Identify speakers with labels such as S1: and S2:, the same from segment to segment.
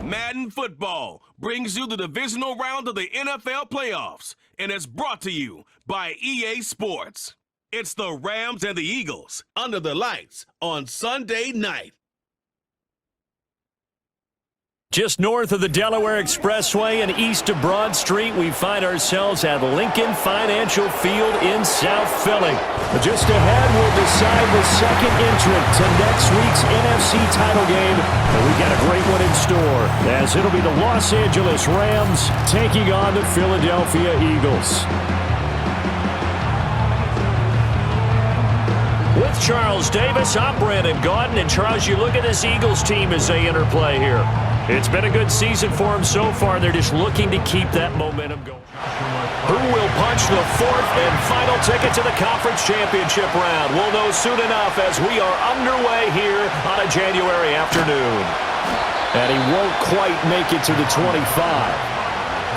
S1: Madden Football brings you the divisional round of the NFL playoffs, and it's brought to you by EA Sports. It's the Rams and the Eagles under the lights on Sunday night.
S2: Just north of the Delaware Expressway and east of Broad Street, we find ourselves at Lincoln Financial Field in South Philly. Just ahead, we'll decide the second entrant to next week's NFC title game. And we've got a great one in store, as it'll be the Los Angeles Rams taking on the Philadelphia Eagles. With Charles Davis, I'm Brandon Gaudin. And Charles, you look at this Eagles team as they interplay here. It's been a good season for them so far. They're just looking to keep that momentum going. Who will punch the fourth and final ticket to the conference championship round? We'll know soon enough as we are underway here on a January afternoon. And he won't quite make it to the 25.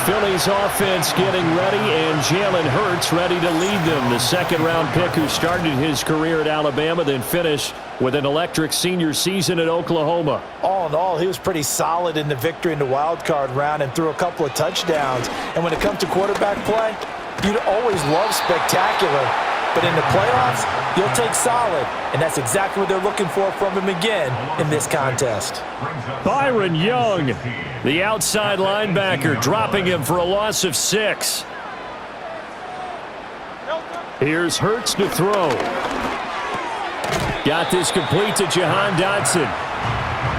S2: Philly's offense getting ready, and Jalen Hurts ready to lead them. The second-round pick who started his career at Alabama, then finished with an electric senior season at Oklahoma.
S3: All in all, he was pretty solid in the victory in the wild card round and threw a couple of touchdowns. And when it comes to quarterback play, you'd always love spectacular. But in the playoffs, you'll take solid. And that's exactly what they're looking for from him again in this contest.
S2: Byron Young, the outside linebacker, dropping him for a loss of 6. Here's Hurts to throw. Got this complete to Jahan Dotson.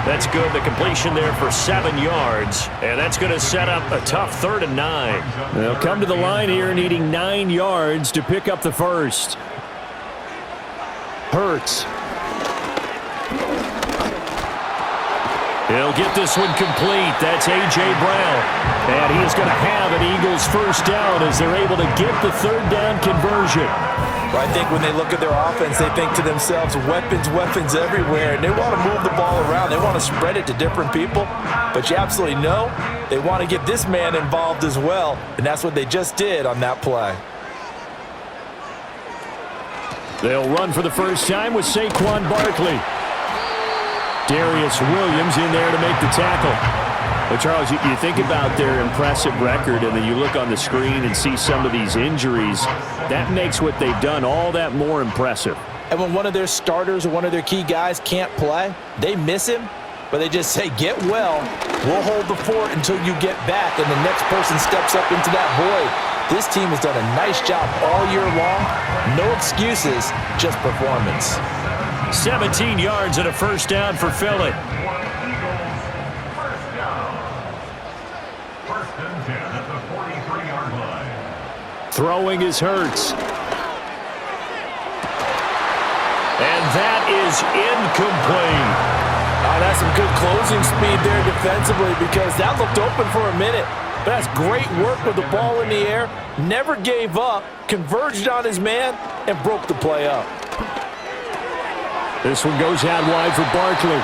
S2: That's good. The completion there for 7 yards. And that's going to set up a tough 3rd and 9. They'll come to the line here needing 9 yards to pick up the first. Hurts. He'll get this one complete. That's A.J. Brown. And he is going to have an Eagles first down as they're able to get the 3rd down conversion.
S3: Well, I think when they look at their offense, they think to themselves, weapons, weapons everywhere. And they want to move the ball around. They want to spread it to different people. But you absolutely know they want to get this man involved as well. And that's what they just did on that play.
S2: They'll run for the first time with Saquon Barkley. Darius Williams in there to make the tackle. But, Charles, you think about their impressive record, and then you look on the screen and see some of these injuries. That makes what they've done all that more impressive.
S3: And when one of their starters or one of their key guys can't play, they miss him, but they just say, get well. We'll hold the fort until you get back, and the next person steps up into that void. This team has done a nice job all year long. No excuses, just performance.
S2: 17 yards and a first down for Philly. Throwing is Hurts. And that is incomplete.
S3: That's some good closing speed there defensively, because that looked open for a minute. But that's great work with the ball in the air. Never gave up, converged on his man, and broke the play up.
S2: This one goes out wide for Barkley.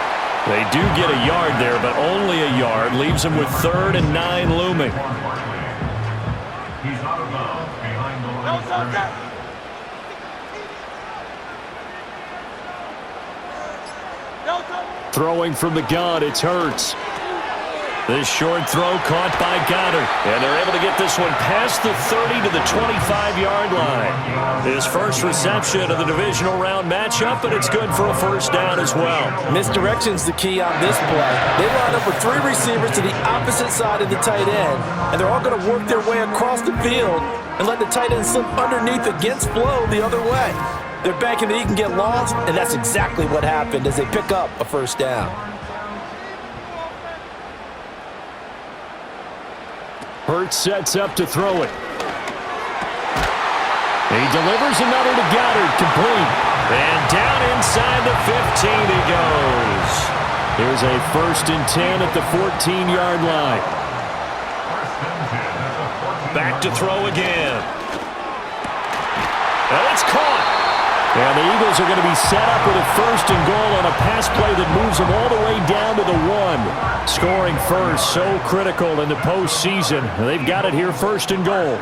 S2: They do get a yard there, but only a yard. Leaves them with 3rd and 9 looming.
S4: He's out of bounds behind the line of scrimmage.
S2: Throwing from the gun, it's Hurts. This short throw caught by Goddard. And they're able to get this one past the 30 to the 25-yard line. His first reception of the divisional round matchup, but it's good for a first down as well.
S3: Misdirection's the key on this play. They line up with 3 receivers to the opposite side of the tight end, and they're all going to work their way across the field and let the tight end slip underneath against flow the other way. They're banking that he can get lost, and that's exactly what happened as they pick up a first down.
S2: Hurts sets up to throw it. He delivers another to Goddard, complete. And down inside the 15 he goes. Here's a 1st and 10 at the 14-yard line. Back to throw again. And it's caught. And the Eagles are going to be set up with a 1st and goal on a pass play that moves them all the way down to the 1. Scoring first, so critical in the postseason. They've got it here, 1st and goal.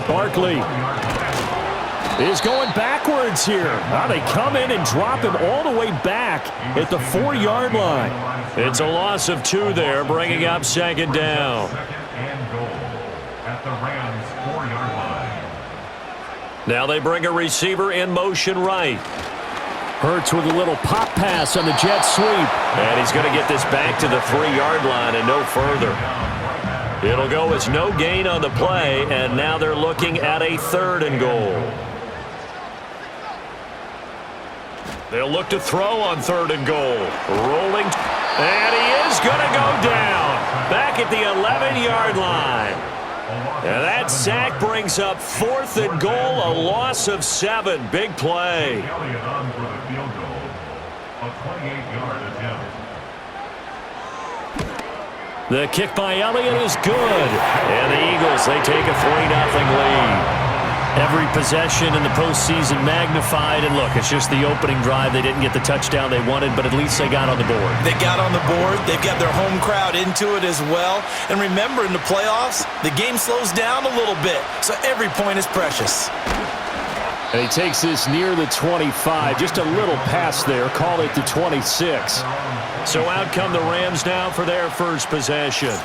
S2: Barkley. is going backwards here. Now they come in and drop him all the way back at the 4-yard line. It's a loss of 2 there, bringing up 2nd down.
S4: Second and goal at the Rams 4-yard line.
S2: Now they bring a receiver in motion right. Hurts with a little pop pass on the jet sweep. And he's going to get this back to the 3-yard line and no further. It'll go as no gain on the play, and now they're looking at a 3rd and goal. They'll look to throw on 3rd and goal. Rolling, and he is going to go down back at the 11-yard line. And that sack brings up 4th and goal, a loss of 7. Big play.
S4: Elliott on for the field goal, a 28-yard attempt.
S2: The kick by Elliott is good. And the Eagles, they take a 3-0 lead. Every possession in the postseason magnified. And look, it's just the opening drive. They didn't get the touchdown they wanted, but at least they got on the board.
S3: They got on the board. They've got their home crowd into it as well. And remember, in the playoffs, the game slows down a little bit, so every point is precious.
S2: And he takes this near the 25. Just a little pass there. Call it the 26. So out come the Rams now for their first possession.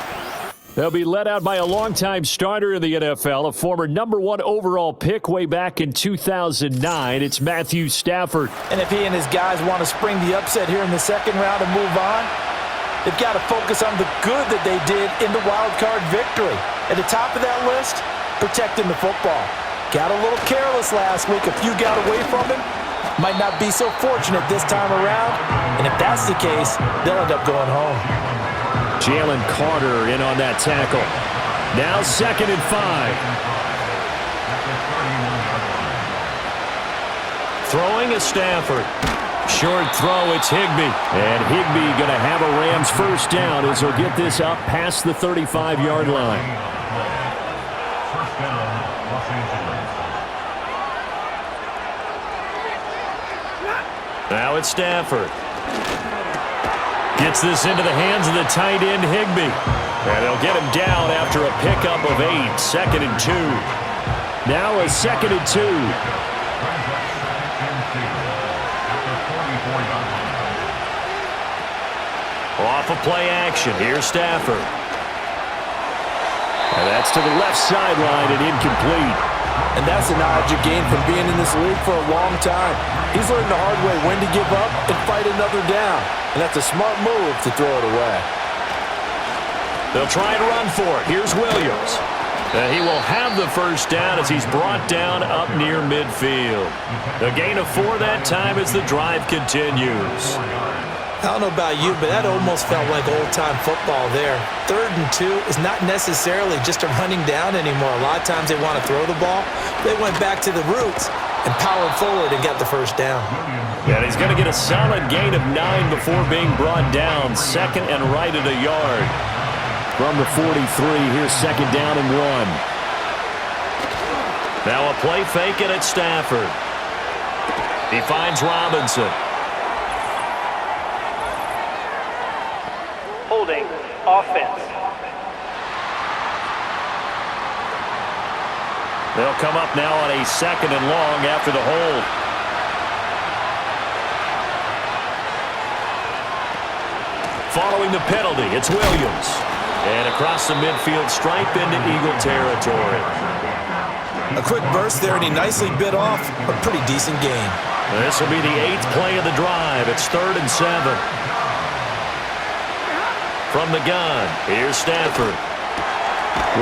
S2: They'll be led out by a longtime starter in the NFL, a former #1 overall pick way back in 2009. It's Matthew Stafford.
S3: And if he and his guys want to spring the upset here in the 2nd round and move on, they've got to focus on the good that they did in the wild card victory. At the top of that list, protecting the football. Got a little careless last week. A few got away from him. Might not be so fortunate this time around. And if that's the case, they'll end up going home.
S2: Jalen Carter in on that tackle. Now 2nd and 5. Throwing is Stafford. Short throw, it's Higbee. And Higbee going to have a Rams first down as he'll get this up past the 35-yard line.
S4: First down, Los Angeles.
S2: Now it's Stafford. Gets this into the hands of the tight end, Higbee. And they'll get him down after a pickup of 8. 2nd and 2. Now a 2nd and 2. Off of play action. Here's Stafford. And that's to the left sideline and incomplete.
S3: And that's the knowledge you gain from being in this league for a long time. He's learned the hard way when to give up and fight another down. And that's a smart move to throw it away.
S2: They'll try and run for it. Here's Williams. And he will have the first down as he's brought down up near midfield. A gain of 4 that time as the drive continues.
S3: I don't know about you, but that almost felt like old-time football there. 3rd and 2 is not necessarily just a running down anymore. A lot of times they want to throw the ball. They went back to the roots and powered forward and got the first down.
S2: And he's going to get a solid gain of 9 before being brought down. 2nd and right at a yard. From the 43, here's 2nd down and 1. Now a play fake it at Stafford. He finds Robinson.
S5: Holding offense.
S2: They'll come up now on a 2nd and long after the hold. Following the penalty, it's Williams. And across the midfield stripe into Eagle territory.
S3: A quick burst there, and he nicely bit off a pretty decent gain.
S2: This will be the 8th play of the drive. It's 3rd and 7. From the gun, here's Stafford.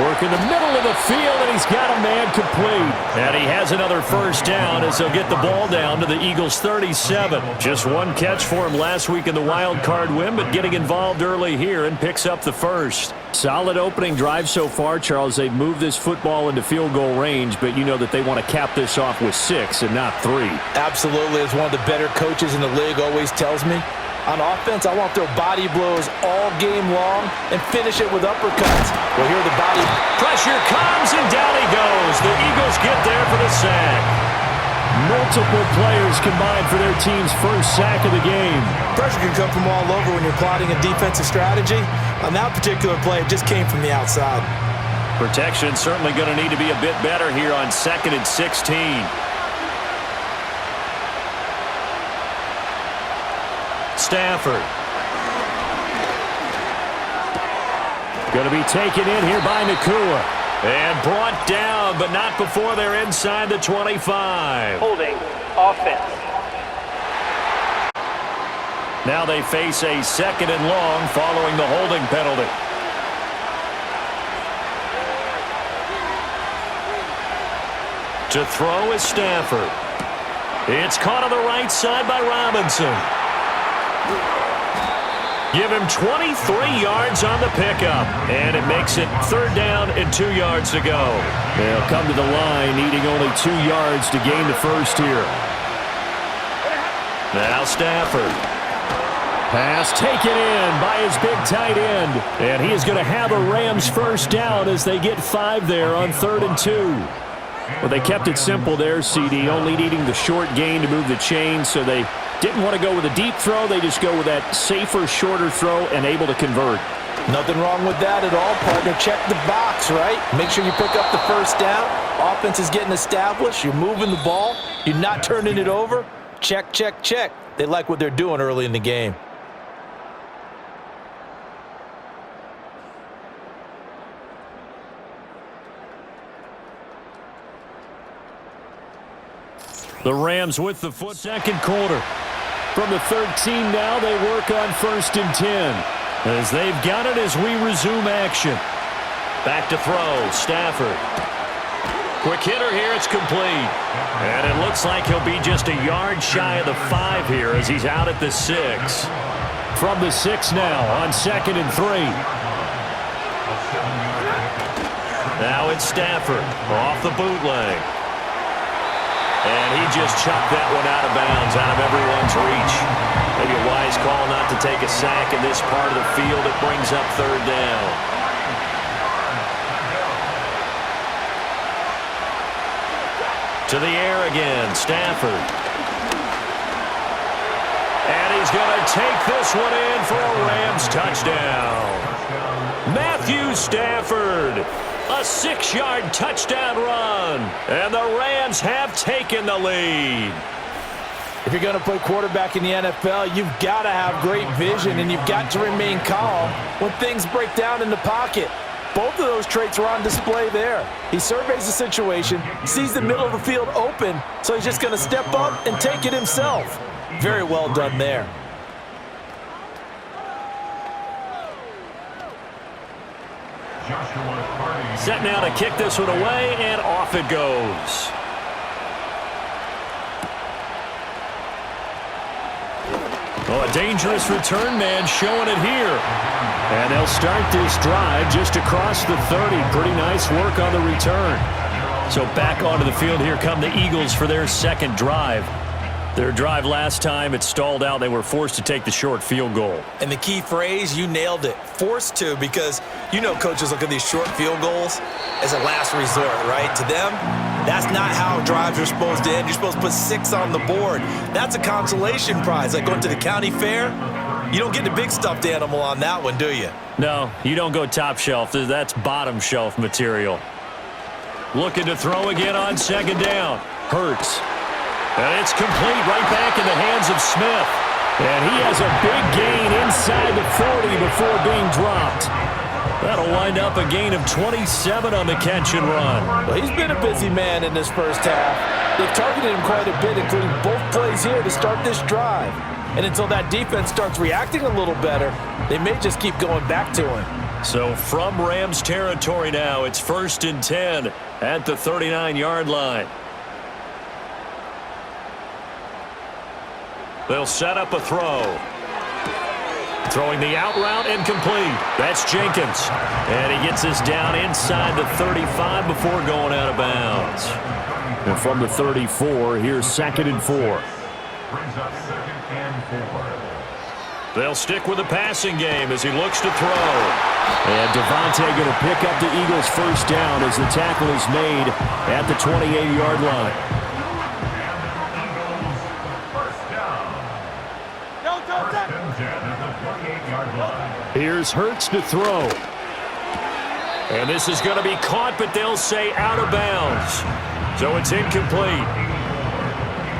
S2: Work in the middle of the field, and he's got a man complete. And he has another first down as he'll get the ball down to the Eagles' 37. Just 1 catch for him last week in the wild card win, but getting involved early here and picks up the first. Solid opening drive so far, Charles. They've moved this football into field goal range, but you know that they want to cap this off with 6 and not 3.
S3: Absolutely, as one of the better coaches in the league always tells me. On offense, I want to throw body blows all game long and finish it with uppercuts. Well, here the body.
S2: Pressure comes, and down he goes. The Eagles get there for the sack. Multiple players combined for their team's first sack of the game.
S3: Pressure can come from all over when you're plotting a defensive strategy. On that particular play, it just came from the outside.
S2: Protection certainly going to need to be a bit better here on 2nd and 16. Stafford. Going to be taken in here by Nakua. And brought down, but not before they're inside the 25.
S5: Holding. Offense.
S2: Now they face a 2nd and long following the holding penalty. To throw is Stafford. It's caught on the right side by Robinson. Give him 23 yards on the pickup. And it makes it 3rd down and 2 yards to go. They'll come to the line needing only 2 yards to gain the first here. Now Stafford. Pass taken in by his big tight end. And he is going to have a Rams first down as they get 5 there on 3rd and 2. Well, they kept it simple there, CD, only needing the short gain to move the chain, so they didn't want to go with a deep throw. They just go with that safer, shorter throw and able to convert.
S3: Nothing wrong with that at all, partner. Check the box, right? Make sure you pick up the first down. Offense is getting established. You're moving the ball. You're not turning it over. Check, check, check. They like what they're doing early in the game.
S2: The Rams with the foot. 2nd quarter. From the 13 now, they work on 1st and 10. As they've got it as we resume action. Back to throw. Stafford. Quick hitter here. It's complete. And it looks like he'll be just a yard shy of the 5 here as he's out at the 6. From the 6 now on 2nd and 3. Now it's Stafford off the bootleg. And he just chucked that one out of bounds, out of everyone's reach. Maybe a wise call not to take a sack in this part of the field. It brings up 3rd down. To the air again, Stafford. And he's going to take this one in for a Rams touchdown. Matthew Stafford. A 6-yard touchdown run. And the Rams have taken the lead.
S3: If you're going to play quarterback in the NFL, you've got to have great vision, and you've got to remain calm when things break down in the pocket. Both of those traits were on display there. He surveys the situation, sees the middle of the field open, so he's just going to step up and take it himself. Very well done there.
S2: Set now to kick this one away, and off it goes. Oh, a dangerous return man showing it here. And they'll start this drive just across the 30. Pretty nice work on the return. So back onto the field here come the Eagles for their 2nd drive. Their drive last time, it stalled out. They were forced to take the short field goal.
S3: And the key phrase, you nailed it, forced to, because you know coaches look at these short field goals as a last resort, right? To them, that's not how drives are supposed to end. You're supposed to put 6 on the board. That's a consolation prize. Like going to the county fair, you don't get the big stuffed animal on that one, do you?
S2: No, you don't go top shelf. That's bottom shelf material. Looking to throw again on 2nd down. Hurts. And it's complete right back in the hands of Smith. And he has a big gain inside the 40 before being dropped. That'll wind up a gain of 27 on the catch and run.
S3: Well, he's been a busy man in this first half. They've targeted him quite a bit, including both plays here to start this drive. And until that defense starts reacting a little better, they may just keep going back to him.
S2: So from Rams territory now, it's 1st and 10 at the 39-yard line. They'll set up a throw. Throwing the out route incomplete. That's Jenkins. And he gets this down inside the 35 before going out of bounds. And from the 34, here's 2nd and 4.
S4: Brings up 2nd and 4.
S2: They'll stick with the passing game as he looks to throw. And Devontae going to pick up the Eagles' first down as the tackle is made at the 28-yard line. Here's Hurts to throw. And this is going to be caught, but they'll say out of bounds. So it's incomplete.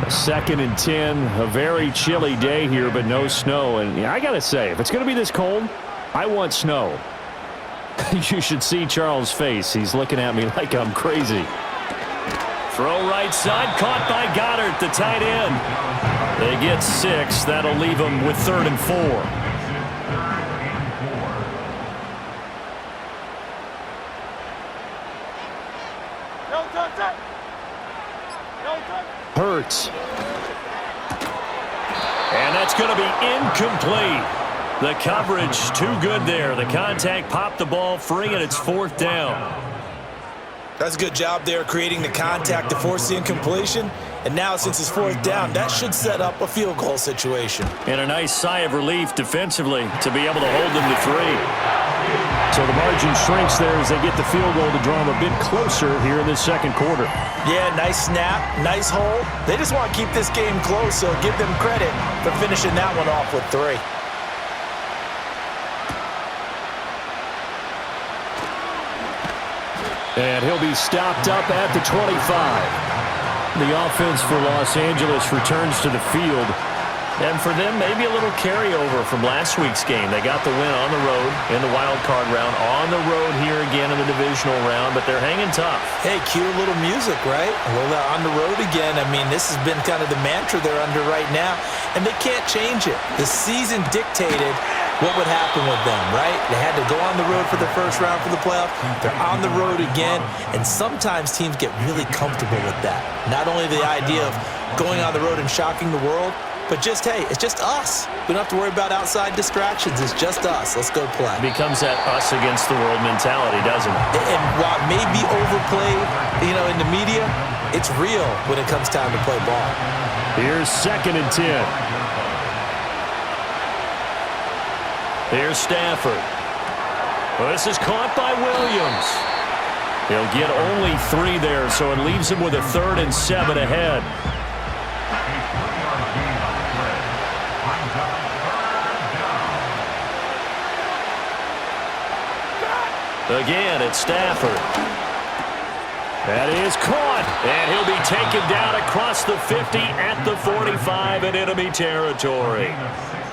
S2: 2nd and 10, a very chilly day here, but no snow. And I got to say, if it's going to be this cold, I want snow. You should see Charles' face. He's looking at me like I'm crazy. Throw right side, caught by Goddard, the tight end. They get 6. That'll leave them with 3rd and 4. Hurts. And that's going to be incomplete. The coverage too good there. The contact popped the ball free, and it's 4th down.
S3: That's a good job there creating the contact to force the incompletion. And now since it's 4th down, that should set up a field goal situation.
S2: And a nice sigh of relief defensively to be able to hold them to 3. So the margin shrinks there as they get the field goal to draw them a bit closer here in this 2nd quarter.
S3: Yeah, nice snap, nice hold. They just want to keep this game close, so give them credit for finishing that one off with 3.
S2: And he'll be stopped up at the 25. The offense for Los Angeles returns to the field. And for them, maybe a little carryover from last week's game. They got the win on the road in the wild card round, on the road here again in the divisional round, but they're hanging tough.
S3: Hey, cue a little music, right? Well, on the road again. I mean, this has been kind of the mantra they're under right now, and they can't change it. The season dictated what would happen with them, right? They had to go on the road for the first round for the playoff. They're on the road again, and sometimes teams get really comfortable with that. Not only the idea of going on the road and shocking the world, but just, hey, it's just us. We don't have to worry about outside distractions. It's just us. Let's go play.
S2: It becomes that us against the world mentality, doesn't it?
S3: And while it may be overplayed, in the media, it's real when it comes time to play ball.
S2: Here's 2nd and 10. Here's Stafford. Well, this is caught by Williams. He'll get only 3 there, so it leaves him with a 3rd and 7 ahead. Again, it's Stafford. That is caught, and he'll be taken down across the 50 at the 45 in enemy territory.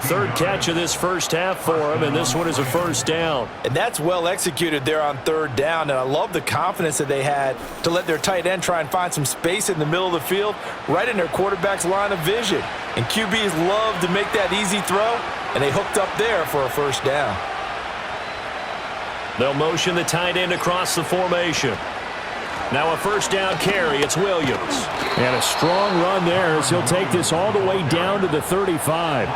S2: 3rd catch of this first half for him, and this one is a 1st down.
S3: And that's well executed there on 3rd down, and I love the confidence that they had to let their tight end try and find some space in the middle of the field, right in their quarterback's line of vision. And QBs love to make that easy throw, and they hooked up there for a 1st down.
S2: They'll motion the tight end across the formation. Now a 1st down carry. It's Williams. And a strong run there as he'll take this all the way down to the 35.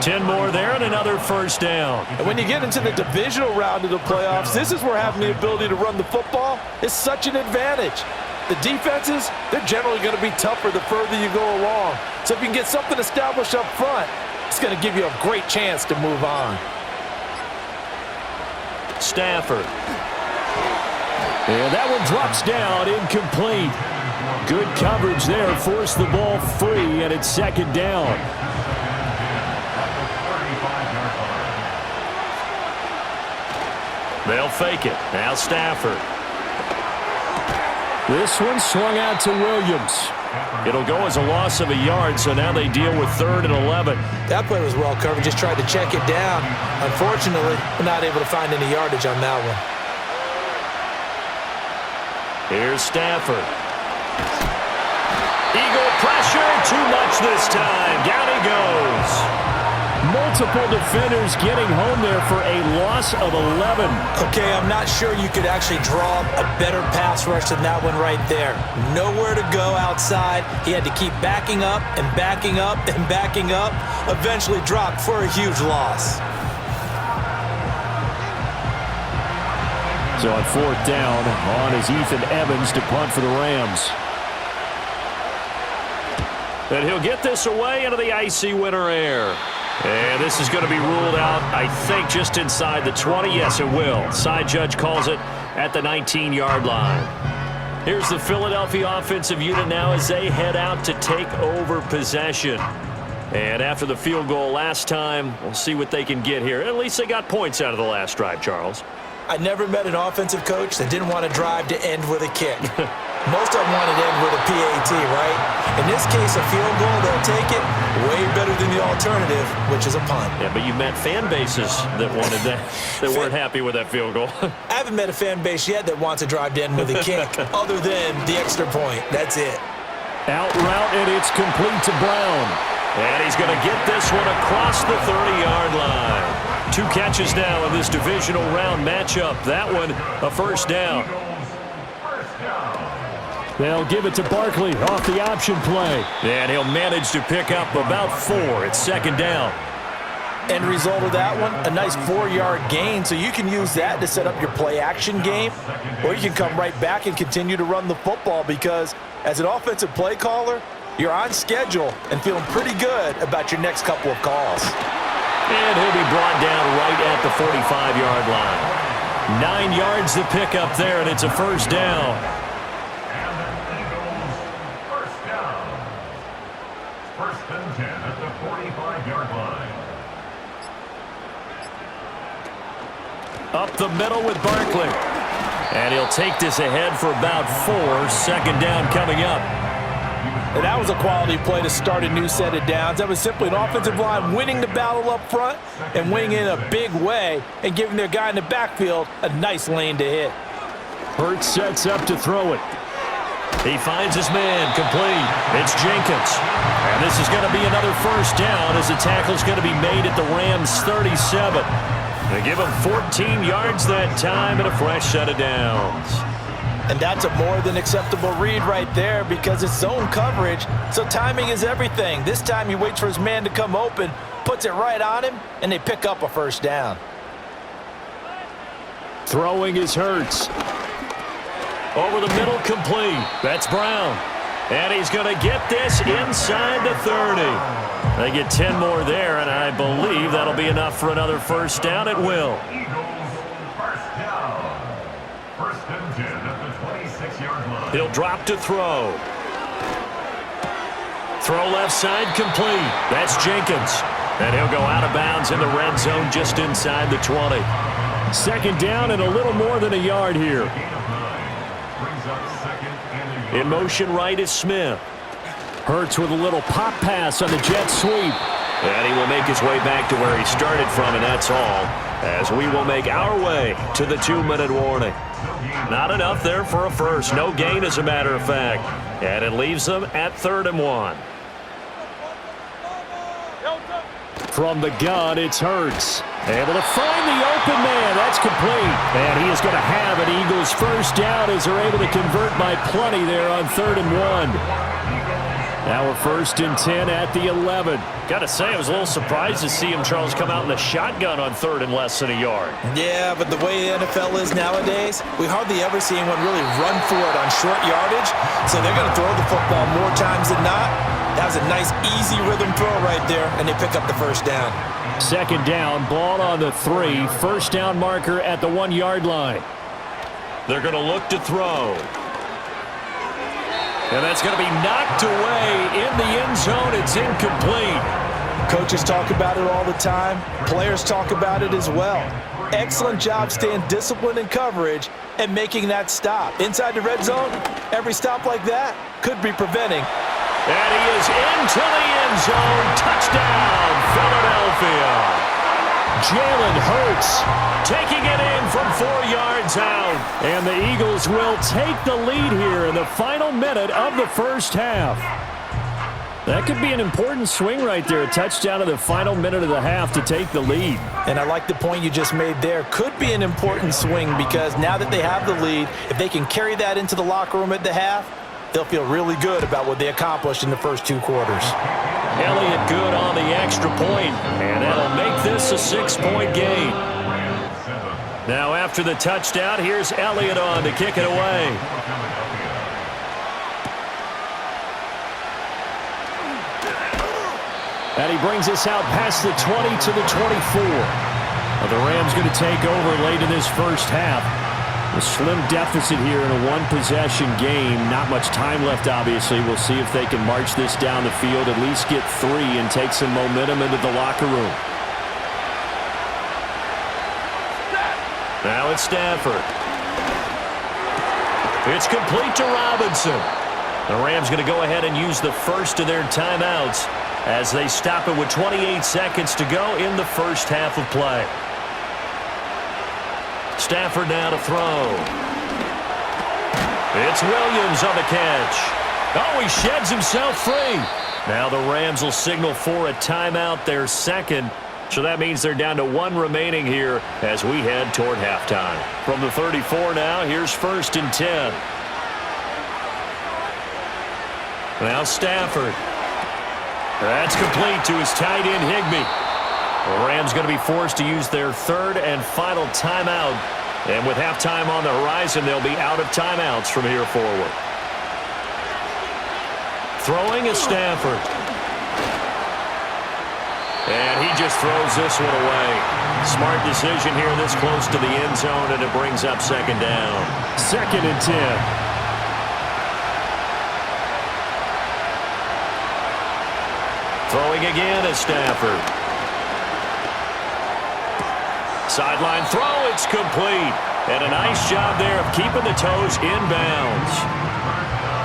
S2: 10 more there and another 1st down.
S3: And when you get into the divisional round of the playoffs, this is where having the ability to run the football is such an advantage. The defenses, they're generally going to be tougher the further you go along. So if you can get something established up front, it's going to give you a great chance to move on.
S2: Stafford. And that one drops down, incomplete. Good coverage there, forced the ball free, and it's 2nd down. They'll fake it. Now Stafford. This one swung out to Williams. It'll go as a loss of a yard, so now they deal with 3rd and 11.
S3: That play was well covered. Just tried to check it down. Unfortunately, we're not able to find any yardage on that one.
S2: Here's Stafford. Eagle pressure, too much this time. Down he goes. Multiple defenders getting home there for a loss of 11.
S3: Okay, I'm not sure you could actually draw a better pass rush than that one right there. Nowhere to go outside. He had to keep backing up and backing up and backing up. Eventually dropped for a huge loss.
S2: So on 4th down, on is Ethan Evans to punt for the Rams. And he'll get this away into the icy winter air. And this is going to be ruled out, I think, just inside the 20. Yes, it will. Side judge calls it at the 19-yard line. Here's the Philadelphia offensive unit now as they head out to take over possession. And after the field goal last time, we'll see what they can get here. At least they got points out of the last drive, Charles.
S3: I never met an offensive coach that didn't want to drive to end with a kick. Most of them want it in with a PAT, right? In this case, a field goal, they'll take it way better than the alternative, which is a punt.
S2: Yeah, but you met fan bases that wanted that, that weren't happy with that field goal.
S3: I haven't met a fan base yet that wants to drive in with a kick other than the extra point. That's it.
S2: Out route, and it's complete to Brown. And he's going to get this one across the 30-yard line. 2 catches now in this divisional round matchup. That one, a first down. They'll give it to Barkley off the option play. And he'll manage to pick up about 4. It's second down.
S3: End result of that one, a nice 4-yard gain, so you can use that to set up your play-action game, or you can come right back and continue to run the football because as an offensive play caller, you're on schedule and feeling pretty good about your next couple of calls.
S2: And he'll be brought down right at the 45-yard line. 9 yards to pick up there, and it's a first down.
S4: First and 10 at the 45-yard line.
S2: Up the middle with Barkley. And he'll take this ahead for about 4. Second down coming up.
S3: And that was a quality play to start a new set of downs. That was simply an offensive line winning the battle up front and winning in a big way and giving their guy in the backfield a nice lane to hit.
S2: Hurts sets up to throw it. He finds his man complete. It's Jenkins. And this is going to be another first down as the tackle's going to be made at the Rams 37. They give him 14 yards that time and a fresh set of downs.
S3: And that's a more than acceptable read right there because it's zone coverage, so timing is everything. This time he waits for his man to come open, puts it right on him, and they pick up a first down.
S2: Throwing is Hurts. Over the middle, complete. That's Brown. And he's going to get this inside the 30. They get 10 more there, and I believe that'll be enough for another first down. It will. He'll drop to throw. Throw left side complete. That's Jenkins. And he'll go out of bounds in the red zone just inside the 20. Second down and a little more than a yard here. In motion right is Smith. Hurts with a little pop pass on the jet sweep. And he will make his way back to where he started from, and that's all, as we will make our way to the 2-minute warning. Not enough there for a first. No gain, as a matter of fact. And it leaves them at 3rd and 1. From the gun, it's Hurts. Able to find the open man. That's complete. And he is going to have an Eagles first down as they're able to convert by plenty there on 3rd and 1. Now a 1st and 10 at the 11. Got to say, I was a little surprised to see him, Charles, come out in the shotgun on 3rd and less than a yard.
S3: Yeah, but the way the NFL is nowadays, we hardly ever see anyone really run for it on short yardage. So they're going to throw the football more times than not. That was a nice, easy rhythm throw right there, and they pick up the first down.
S2: Second down, ball on the 3. First down marker at the 1-yard line. They're going to look to throw. And that's going to be knocked away in the end zone. It's incomplete.
S3: Coaches talk about it all the time. Players talk about it as well. Excellent job staying disciplined in coverage and making that stop. Inside the red zone, every stop like that could be preventing.
S2: And he is into the end zone. Touchdown, Philadelphia. Jalen Hurts taking it in from 4 yards out. And the Eagles will take the lead here in the final minute of the first half. That could be an important swing right there. A touchdown in the final minute of the half to take the lead.
S3: And I like the point you just made there. Could be an important swing because now that they have the lead, if they can carry that into the locker room at the half, they'll feel really good about what they accomplished in the first 2 quarters.
S2: Elliott good on the extra point, and that'll make this a 6-point game. Now after the touchdown, here's Elliott on to kick it away. And he brings us out past the 20 to the 24. The Rams going to take over late in this first half. A slim deficit here in a 1-possession game. Not much time left, obviously. We'll see if they can march this down the field, at least get 3, and take some momentum into the locker room. Now it's Stafford. It's complete to Robinson. The Rams going to go ahead and use the first of their timeouts as they stop it with 28 seconds to go in the first half of play. Stafford now to throw. It's Williams on the catch. Oh, he sheds himself free. Now the Rams will signal for a timeout, their second. So that means they're down to one remaining here as we head toward halftime. From the 34 now, here's 1st and 10. Now Stafford. That's complete to his tight end, Higbee. The Rams going to be forced to use their third and final timeout. And with halftime on the horizon, they'll be out of timeouts from here forward. Throwing is Stafford. And he just throws this one away. Smart decision here this close to the end zone, and it brings up second down. 2nd and 10. Throwing again is Stafford. Sideline throw, it's complete. And a nice job there of keeping the toes inbounds.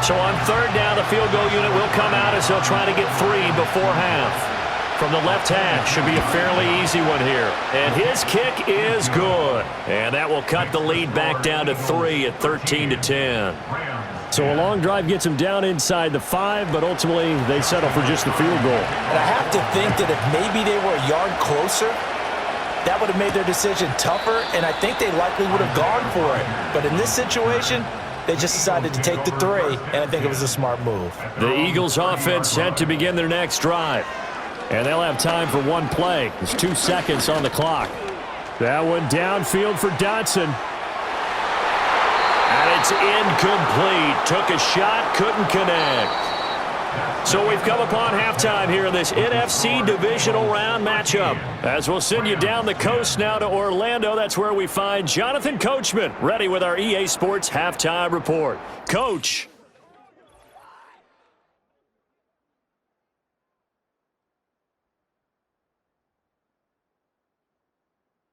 S2: So on 3rd down, the field goal unit will come out as they'll try to get 3 before half. From the left hash, should be a fairly easy one here. And his kick is good. And that will cut the lead back down to 3 at 13-10. So a long drive gets them down inside the 5, but ultimately they settle for just the field goal.
S3: And I have to think that if maybe they were a yard closer, that would have made their decision tougher, and I think they likely would have gone for it. But in this situation, they just decided to take the 3, and I think it was a smart move.
S2: The Eagles offense set to begin their next drive. And they'll have time for one play. There's 2 seconds on the clock. That one downfield for Dotson. And it's incomplete. Took a shot, couldn't connect. So we've come upon halftime here in this NFC Divisional Round matchup. As we'll send you down the coast now to Orlando, that's where we find Jonathan Coachman, ready with our EA Sports Halftime Report. Coach.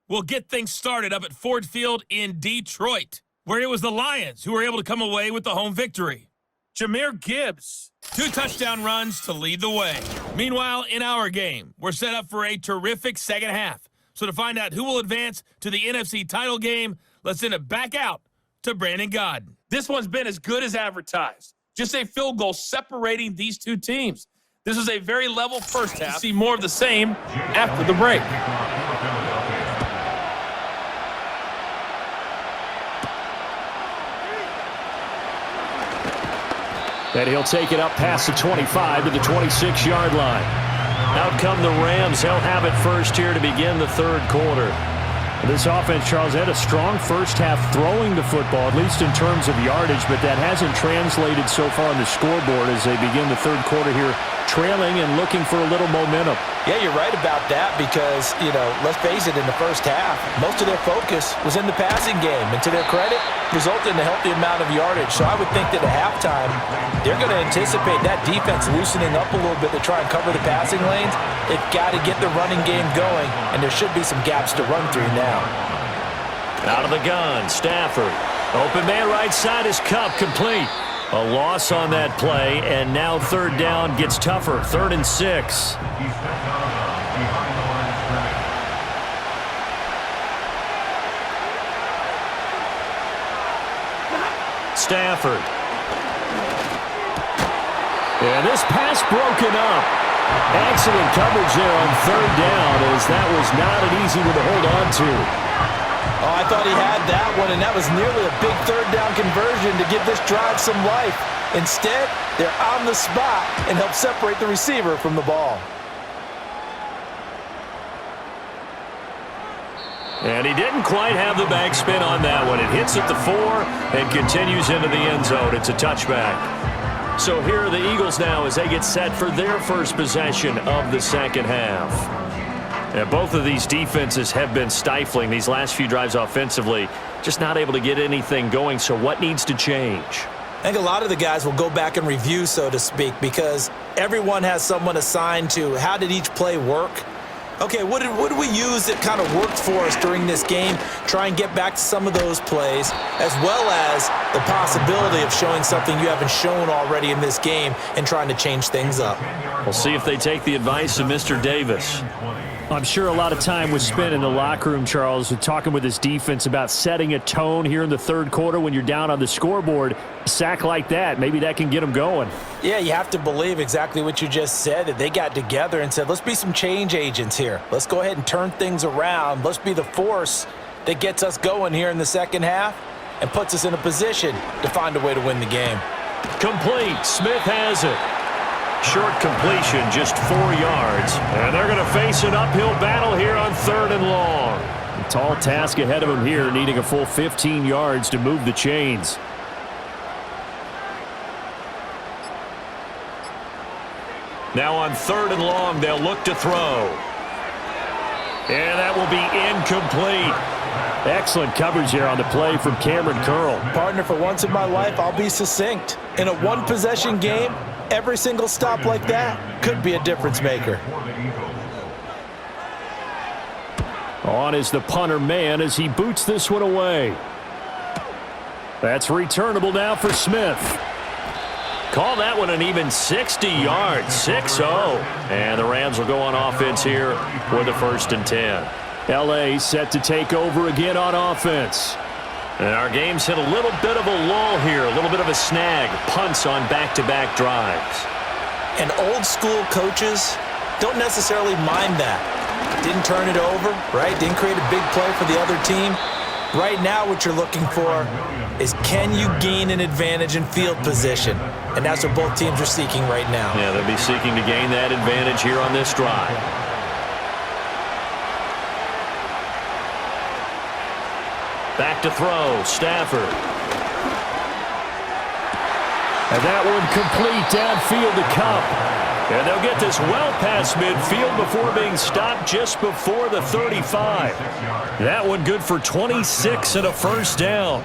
S6: We'll get things started up at Ford Field in Detroit, where it was the Lions who were able to come away with the home victory. Jahmyr Gibbs, 2 touchdown runs to lead the way. Meanwhile, in our game, we're set up for a terrific second half. So to find out who will advance to the NFC title game, let's send it back out to Brandon Godden.
S7: This one's been as good as advertised. Just a field goal separating these two teams. This was a very level first half. See more of the same after the break.
S2: And he'll take it up past the 25 to the 26-yard line. Out come the Rams. They'll have it first here to begin the 3rd quarter. This offense, Charles, had a strong first half throwing the football, at least in terms of yardage, but that hasn't translated so far on the scoreboard as they begin the 3rd quarter here, trailing and looking for a little momentum.
S3: Yeah, you're right about that because, let's face it, in the first half, most of their focus was in the passing game. And to their credit, resulted in a healthy amount of yardage. So I would think that at halftime, they're going to anticipate that defense loosening up a little bit to try and cover the passing lanes. They've got to get the running game going, and there should be some gaps to run through now.
S2: Out of the gun, Stafford. Open man right side is Cup, complete. A loss on that play, and now 3rd down gets tougher. 3rd and 6.
S4: He stepped out behind the line of scrimmage.
S2: Stafford. And this pass broken up. Excellent coverage there on 3rd down, as that was not an easy one to hold on to.
S3: Oh, I thought he had that one, and that was nearly a big 3rd down conversion to give this drive some life. Instead, they're on the spot and help separate the receiver from the ball.
S2: And he didn't quite have the backspin on that one. It hits at the 4 and continues into the end zone. It's a touchback. So here are the Eagles now as they get set for their first possession of the second half. And both of these defenses have been stifling these last few drives offensively, just not able to get anything going. So what needs to change?
S3: I think a lot of the guys will go back and review, so to speak, because everyone has someone assigned to how did each play work. Okay, what did we use that kind of worked for us during this game? Try and get back to some of those plays, as well as the possibility of showing something you haven't shown already in this game and trying to change things up.
S2: We'll see if they take the advice of Mr. Davis. I'm sure a lot of time was spent in the locker room, Charles, with talking with his defense about setting a tone here in the third quarter when you're down on the scoreboard. A sack like that, maybe that can get them going.
S3: Yeah, you have to believe exactly what you just said, that they got together and said, let's be some change agents here. Let's go ahead and turn things around. Let's be the force that gets us going here in the second half and puts us in a position to find a way to win the game.
S2: Complete. Smith has it. Short completion, just 4 yards. And they're going to face an uphill battle here on 3rd and long. A tall task ahead of him here, needing a full 15 yards to move the chains. Now on 3rd and long, they'll look to throw. And that will be incomplete. Excellent coverage here on the play from Cameron Curl.
S3: Partner, for once in my life, I'll be succinct. In a one-possession game, every single stop like that could be a difference maker.
S2: On is the punter man as he boots this one away. That's returnable now for Smith. Call that one an even 60 yards, 6-0. And the Rams will go on offense here with the 1st and 10. L.A. set to take over again on offense. And our game's hit a little bit of a lull here, a little bit of a snag. Punts on back-to-back drives.
S3: And old-school coaches don't necessarily mind that. Didn't turn it over, right? Didn't create a big play for the other team. Right now what you're looking for is, can you gain an advantage in field position? And that's what both teams are seeking right now.
S2: Yeah, they'll be seeking to gain that advantage here on this drive. Back to throw, Stafford. And that one complete downfield to Cup. And they'll get this well past midfield before being stopped just before the 35. That one good for 26 and a 1st down.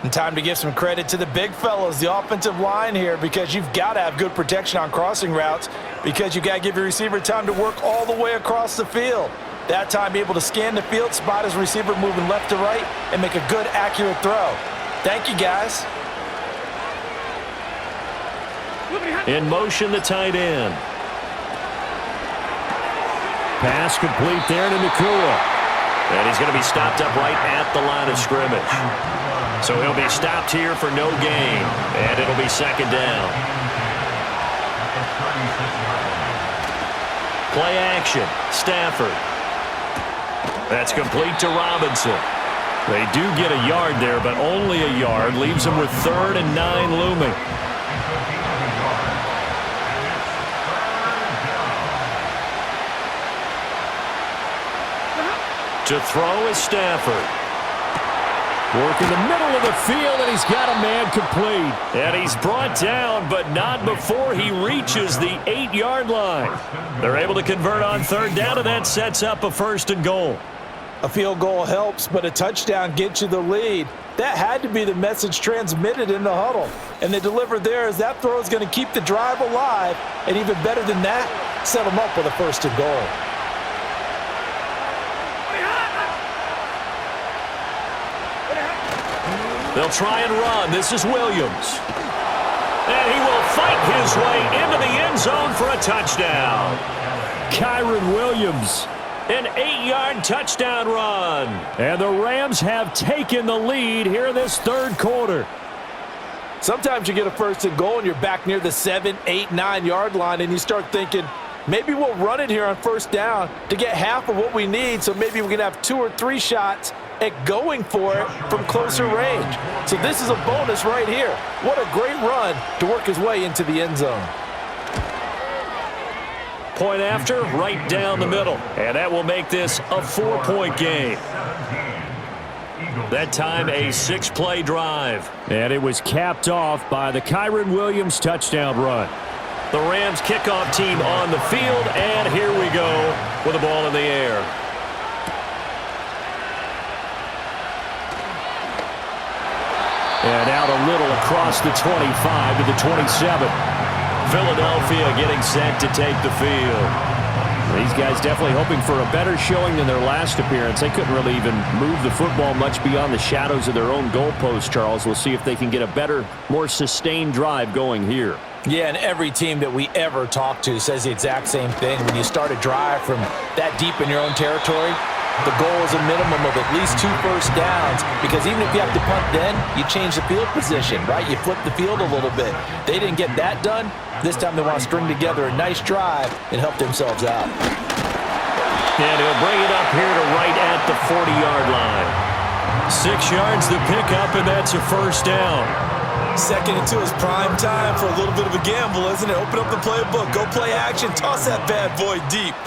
S3: And time to give some credit to the big fellows, the offensive line here, because you've got to have good protection on crossing routes, because you've got to give your receiver time to work all the way across the field. That time, be able to scan the field, spot his receiver moving left to right, and make a good, accurate throw. Thank you, guys.
S2: In motion, the tight end. Pass complete there to Nakua. And he's going to be stopped up right at the line of scrimmage. So he'll be stopped here for no gain. And it'll be 2nd down. Play action. Stafford. That's complete to Robinson. They do get a yard there, but only a yard. Leaves them with 3rd and 9 looming. To throw is Stafford. Work in the middle of the field, and he's got a man complete. And he's brought down, but not before he reaches the 8-yard line. They're able to convert on 3rd down, and that sets up a 1st and goal.
S3: A field goal helps, but a touchdown gets you the lead. That had to be the message transmitted in the huddle. And they delivered there as that throw is going to keep the drive alive. And even better than that, set them up with a 1st and goal.
S2: They'll try and run. This is Williams. And he will fight his way into the end zone for a touchdown. Kyron Williams. An 8-yard touchdown run. And the Rams have taken the lead here in this 3rd quarter.
S3: Sometimes you get a 1st and goal and you're back near the 7, 8, 9-yard line and you start thinking, maybe we'll run it here on 1st down to get half of what we need, so maybe we can have 2 or 3 shots at going for it from closer range. So this is a bonus right here. What a great run to work his way into the end zone.
S2: Point after, right down the middle. And that will make this a 4-point game. That time a 6-play drive. And it was capped off by the Kyron Williams touchdown run. The Rams kickoff team on the field, and here we go with the ball in the air. And out a little across the 25 to the 27. Philadelphia getting set to take the field. These guys definitely hoping for a better showing than their last appearance. They couldn't really even move the football much beyond the shadows of their own goalpost, Charles. We'll see if they can get a better, more sustained drive going here.
S3: Yeah, and every team that we ever talk to says the exact same thing. When you start a drive from that deep in your own territory, the goal is a minimum of at least 2 first downs, because even if you have to punt then, you change the field position, right? You flip the field a little bit. They didn't get that done. This time they want to string together a nice drive and help themselves out.
S2: And he'll bring it up here to right at the 40-yard line. 6 yards to pick up, and that's a first down.
S3: Second and 2 is prime time for a little bit of a gamble, isn't it? Open up the playbook, go play action, toss that bad boy deep.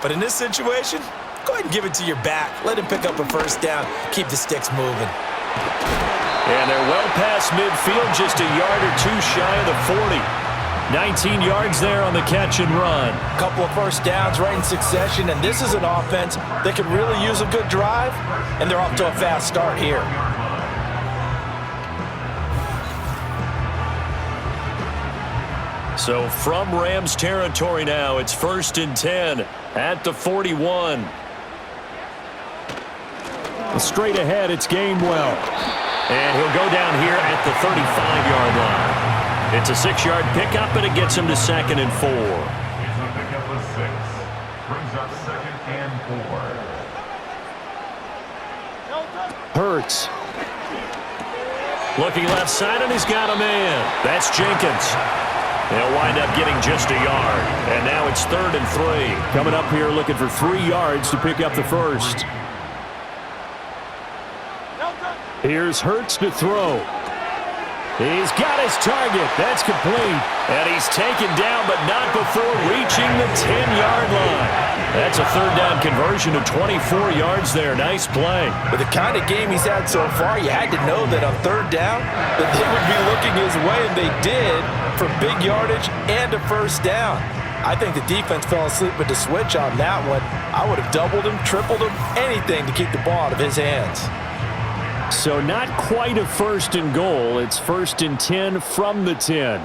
S3: But in this situation, go ahead and give it to your back. Let him pick up a first down. Keep the sticks moving.
S2: And they're well past midfield, just a yard or 2 shy of the 40. 19 yards there on the catch and run.
S3: A couple of first downs right in succession, and this is an offense that could really use a good drive, and they're off to a fast start here.
S2: So from Rams territory now, it's 1st and 10 at the 41. Straight ahead, it's Gainwell. And he'll go down here at the 35-yard line. It's a 6-yard pickup, and it gets him to 2nd and 4.
S4: It's a pickup of 6. Brings up 2nd and 4.
S2: Hurts. Looking left side, and he's got a man. That's Jenkins. They'll wind up getting just a yard. And now it's 3rd and 3. Coming up here looking for 3 yards to pick up the first. Here's Hurts to throw. He's got his target. That's complete. And he's taken down, but not before reaching the 10-yard line. That's a 3rd down conversion of 24 yards there. Nice play.
S3: With the kind of game he's had so far, you had to know that on 3rd down that they would be looking his way, and they did, for big yardage and a first down. I think the defense fell asleep with the switch on that one. I would have doubled him, tripled him, anything to keep the ball out of his hands.
S2: So not quite a 1st and goal. It's 1st and 10 from the 10.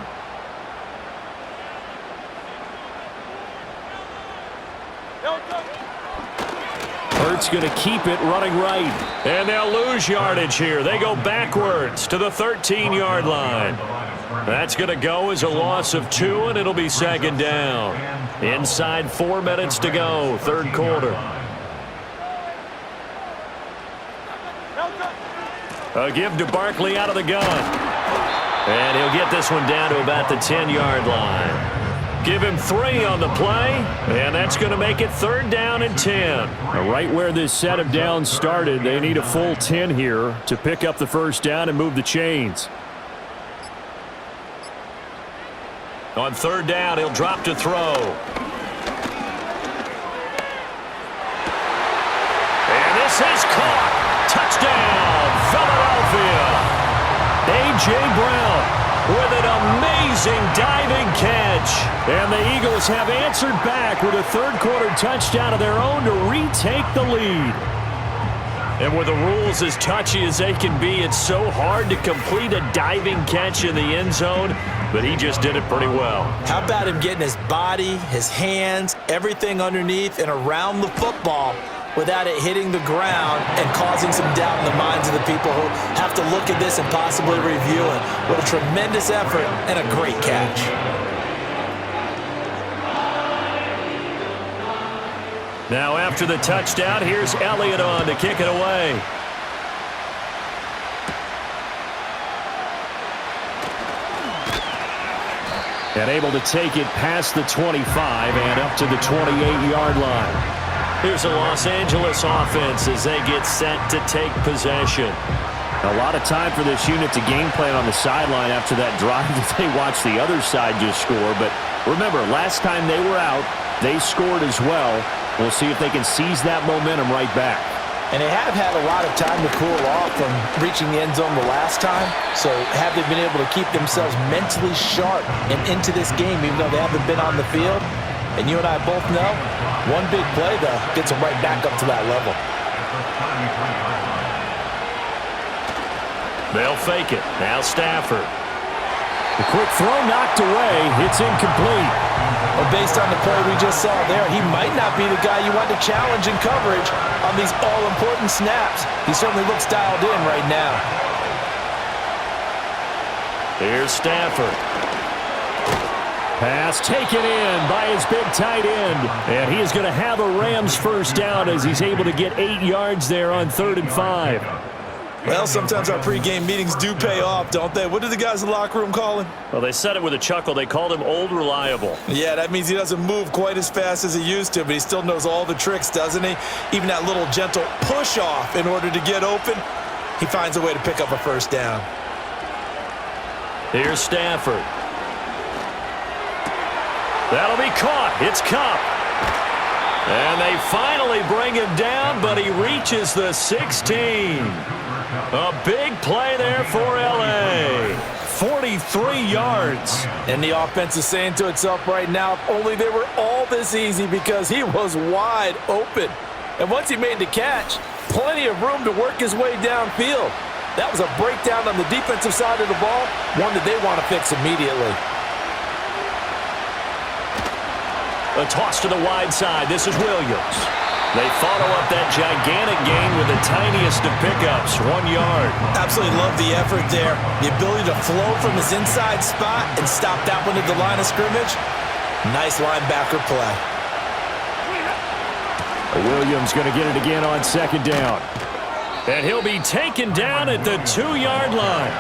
S2: Hurts going to keep it running right. And they'll lose yardage here. They go backwards to the 13-yard line. That's going to go as a loss of 2, and it'll be 2nd down. Inside 4 minutes to go, 3rd quarter. A give to Barkley out of the gun. And he'll get this one down to about the 10-yard line. Give him 3 on the play, and that's going to make it 3rd down and 10. Right where this set of downs started, they need a full 10 here to pick up the first down and move the chains. On 3rd down, he'll drop to throw. And this is caught. Touchdown, Philadelphia. A.J. Brown with an amazing diving catch. And the Eagles have answered back with a 3rd quarter touchdown of their own to retake the lead. And with the rules as touchy as they can be, it's so hard to complete a diving catch in the end zone, but he just did it pretty well.
S3: How about him getting his body, his hands, everything underneath and around the football without it hitting the ground and causing some doubt in the minds of the people who have to look at this and possibly review it. What a tremendous effort and a great catch.
S2: Now after the touchdown, here's Elliott on to kick it away. And able to take it past the 25 and up to the 28-yard line. Here's a Los Angeles offense as they get set to take possession. A lot of time for this unit to game plan on the sideline after that drive that they watched the other side just score. But remember, last time they were out, they scored as well. We'll see if they can seize that momentum right back.
S3: And they have had a lot of time to cool off from reaching the end zone the last time. So have they been able to keep themselves mentally sharp and into this game even though they haven't been on the field? And you and I both know, one big play, though, gets them right back up to that level.
S2: They'll fake it. Now Stafford. The quick throw knocked away. It's incomplete.
S3: Well, based on the play we just saw there, he might not be the guy you want to challenge in coverage on these all-important snaps. He certainly looks dialed in right now.
S2: Here's Stafford. Pass taken in by his big tight end. And he is going to have a Rams first down as he's able to get 8 yards there on 3rd and 5.
S3: Well, sometimes our pregame meetings do pay off, don't they? What do the guys in the locker room call him?
S2: Well, they said it with a chuckle. They called him Old Reliable.
S3: Yeah, that means he doesn't move quite as fast as he used to, but he still knows all the tricks, doesn't he? Even that little gentle push-off in order to get open, he finds a way to pick up a first down.
S2: Here's Stafford. That'll be caught. It's Kupp. And they finally bring him down, but he reaches the 16. A big play there for L.A. 43 yards.
S3: And the offense is saying to itself right now, if only they were all this easy, because he was wide open. And once he made the catch, plenty of room to work his way downfield. That was a breakdown on the defensive side of the ball, one that they want to fix immediately.
S2: A toss to the wide side. This is Williams. They follow up that gigantic gain with the tiniest of pickups, 1 yard.
S3: Absolutely love the effort there. The ability to flow from his inside spot and stop that one at the line of scrimmage. Nice linebacker play.
S2: Williams going to get it again on 2nd down. And he'll be taken down at the 2-yard line.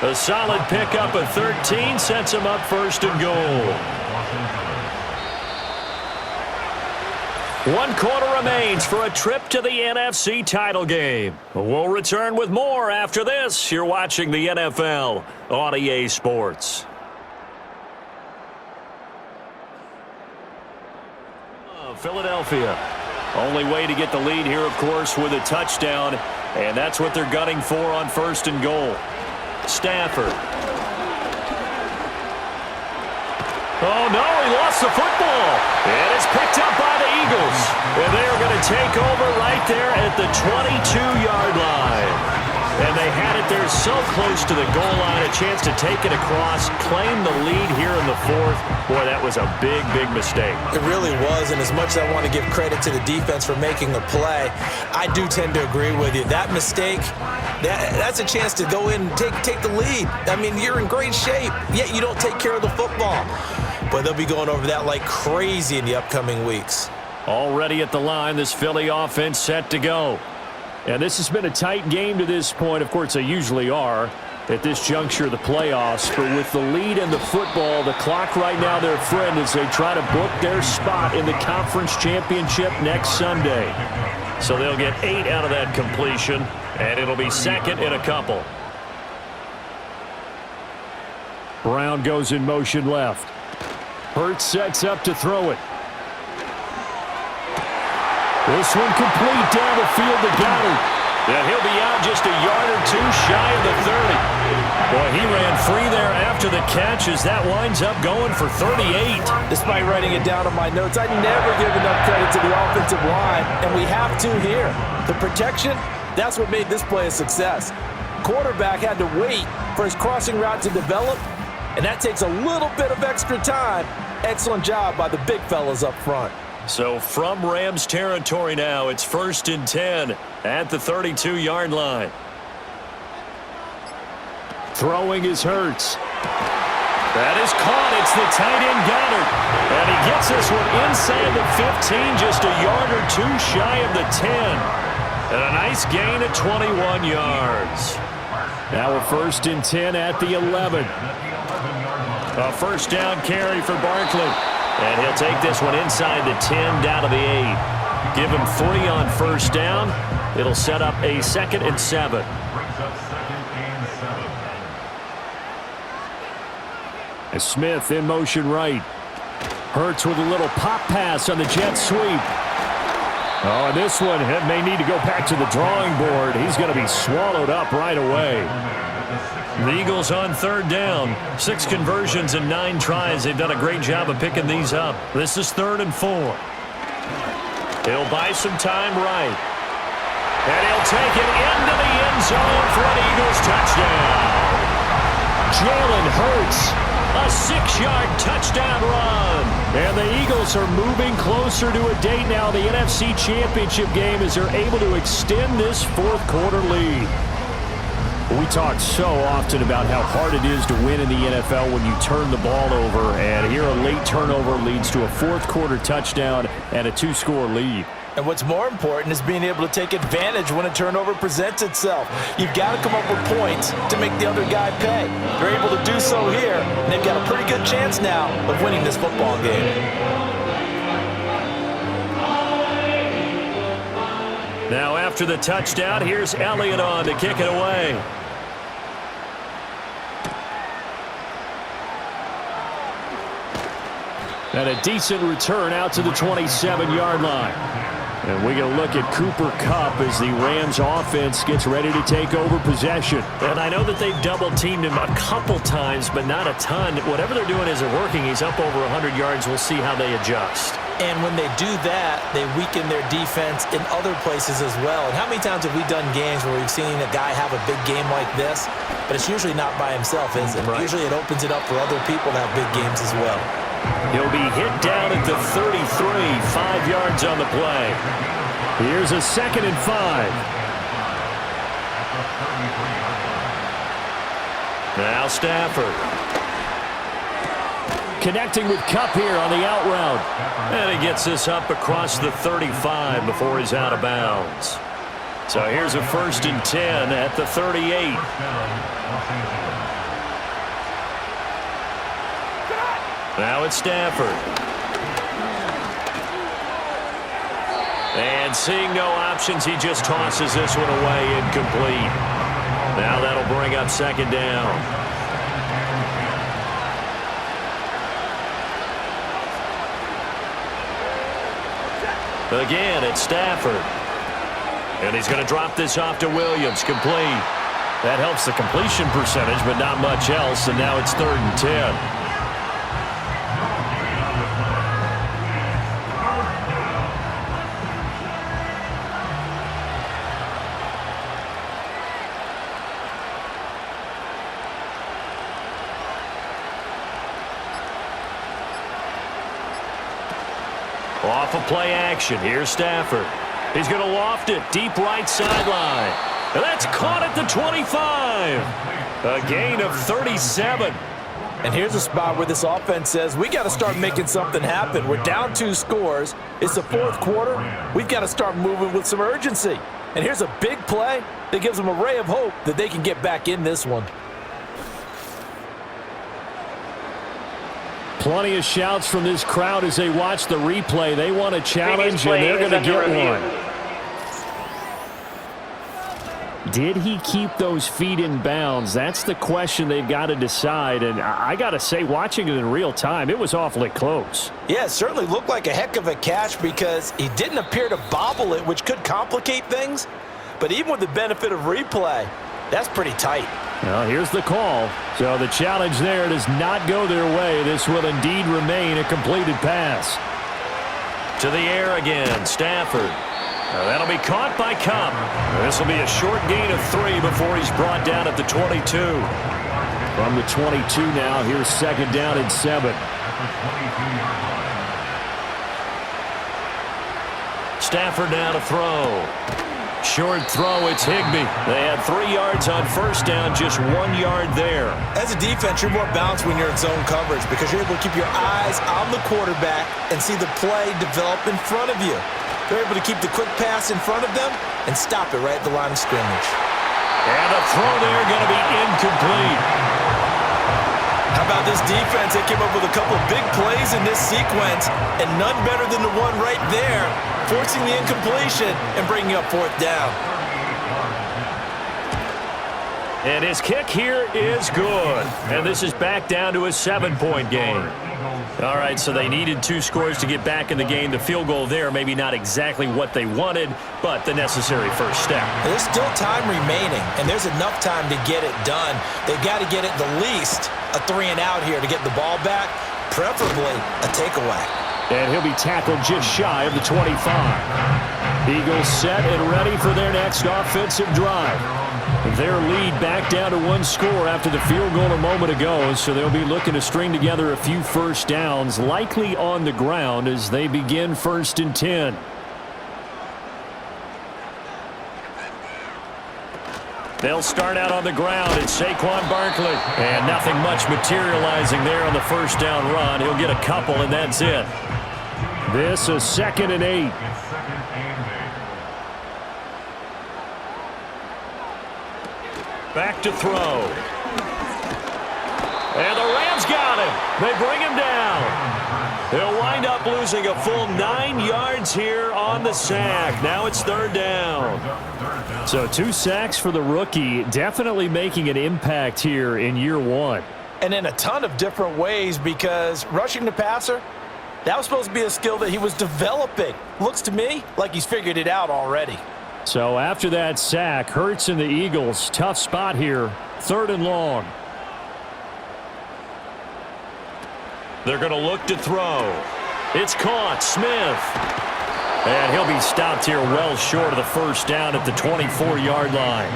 S2: A solid pickup of 13 sets him up 1st and goal. 1 quarter remains for a trip to the NFC title game. We'll return with more after this. You're watching the NFL on EA Sports. Philadelphia. Only way to get the lead here, of course, with a touchdown. And that's what they're gunning for on 1st and goal. Stafford. Oh, no, he lost the football. And it's picked up by the Eagles. And they are going to take over right there at the 22-yard line. And they had it there so close to the goal line, a chance to take it across, claim the lead here in the 4th. Boy, that was a big, big mistake.
S3: It really was, and as much as I want to give credit to the defense for making the play, I do tend to agree with you. That mistake, that's a chance to go in and take the lead. I mean, you're in great shape, yet you don't take care of the football. But they'll be going over that like crazy in the upcoming weeks.
S2: Already at the line, this Philly offense set to go. And this has been a tight game to this point. Of course, they usually are at this juncture of the playoffs. But with the lead in the football, the clock right now their friend as they try to book their spot in the conference championship next Sunday. So they'll get 8 out of that completion, and it'll be 2nd and a couple. Brown goes in motion left. Hurts sets up to throw it. This one complete down the field to Goddard. And he'll be out just a yard or 2 shy of the 30. Boy, he ran free there after the catch as that winds up going for 38.
S3: Despite writing it down on my notes, I never give enough credit to the offensive line, and we have to here. The protection, that's what made this play a success. Quarterback had to wait for his crossing route to develop, and that takes a little bit of extra time. Excellent job by the big fellas up front.
S2: So from Rams territory now, it's 1st and 10 at the 32-yard line. Throwing is Hurts. That is caught. It's the tight end Goddard. And he gets this one inside the 15, just a yard or 2 shy of the 10. And a nice gain of 21 yards. Now a 1st and 10 at the 11. A first down carry for Barkley. And he'll take this one inside the 10 down to the 8. Give him 3 on first down. It'll set up a 2nd and 7. As Smith in motion right. Hurts with a little pop pass on the jet sweep. Oh, and this one may need to go back to the drawing board. He's going to be swallowed up right away. The Eagles on 3rd down. 6 conversions and 9 tries. They've done a great job of picking these up. This is 3rd and 4. He'll buy some time right. And he'll take it into the end zone for an Eagles touchdown. Jalen Hurts. A 6-yard touchdown run. And the Eagles are moving closer to a date now, the NFC Championship game, as they're able to extend this fourth-quarter lead. We talk so often about how hard it is to win in the NFL when you turn the ball over, and here a late turnover leads to a fourth-quarter touchdown and a 2-score lead.
S3: And what's more important is being able to take advantage when a turnover presents itself. You've got to come up with points to make the other guy pay. They're able to do so here, and they've got a pretty good chance now of winning this football game.
S2: Now after the touchdown, here's Elliott on to kick it away. And a decent return out to the 27-yard line. And we're going to look at Cooper Kupp as the Rams offense gets ready to take over possession. And I know that they've double-teamed him a couple times, but not a ton. Whatever they're doing isn't working. He's up over 100 yards. We'll see how they adjust.
S3: And when they do that, they weaken their defense in other places as well. And how many times have we done games where we've seen a guy have a big game like this, but it's usually not by himself, is it? Right. Usually it opens it up for other people to have big games as well.
S2: He'll be hit down at the 33, 5 yards on the play. Here's a 2nd and 5. Now Stafford. Connecting with Kupp here on the out route. And he gets this up across the 35 before he's out of bounds. So here's a 1st and 10 at the 38. Now it's Stafford. And seeing no options, he just tosses this one away, incomplete. Now that'll bring up 2nd down. Again, it's Stafford. And he's going to drop this off to Williams, complete. That helps the completion percentage, but not much else, and now it's 3rd and 10. Off of play action. Here's Stafford. He's going to loft it. Deep right sideline. And that's caught at the 25. A gain of 37.
S3: And here's a spot where this offense says, we got to start making something happen. We're down 2 scores. It's the 4th quarter. We've got to start moving with some urgency. And here's a big play that gives them a ray of hope that they can get back in this one.
S2: Plenty of shouts from this crowd as they watch the replay. They want a challenge, and they're going to get one. Did he keep those feet in bounds? That's the question they've got to decide. And I got to say, watching it in real time, it was awfully close.
S3: Yeah, it certainly looked like a heck of a catch because he didn't appear to bobble it, which could complicate things. But even with the benefit of replay, that's pretty tight.
S2: Well, here's the call. So the challenge there does not go their way. This will indeed remain a completed pass. To the air again, Stafford. That'll be caught by Kupp. This will be a short gain of 3 before he's brought down at the 22. From the 22 now, here's 2nd down and 7. Stafford now to throw. Short throw, it's Higbee. They had 3 yards on 1st down, just 1 yard there.
S3: As a defense, you're more balanced when you're in zone coverage because you're able to keep your eyes on the quarterback and see the play develop in front of you. They're able to keep the quick pass in front of them and stop it right at the line of scrimmage.
S2: And a throw there going to be incomplete.
S3: How about this defense? They came up with a couple of big plays in this sequence, and none better than the one right there, forcing the incompletion and bringing up 4th down.
S2: And his kick here is good. And this is back down to a 7-point game. All right, so they needed 2 scores to get back in the game. The field goal there, maybe not exactly what they wanted, but the necessary first step.
S3: There's still time remaining, and there's enough time to get it done. They've got to get it the least a 3-and-out here to get the ball back, preferably a takeaway.
S2: And he'll be tackled just shy of the 25. Eagles set and ready for their next offensive drive. Their lead back down to 1 score after the field goal a moment ago, so they'll be looking to string together a few first downs, likely on the ground as they begin 1st and 10. They'll start out on the ground. It's Saquon Barkley. And nothing much materializing there on the first down run. He'll get a couple, and that's it. This is 2nd and 8. Back to throw. And the Rams got him. They bring him down. He'll wind up losing a full 9 yards here on the sack. Now it's 3rd down. So 2 sacks for the rookie, definitely making an impact here in year 1.
S3: And in a ton of different ways, because rushing the passer, that was supposed to be a skill that he was developing. Looks to me like he's figured it out already.
S2: So after that sack, Hurts and the Eagles, tough spot here, 3rd and long. They're going to look to throw. It's caught. Smith. And he'll be stopped here well short of the first down at the 24-yard line.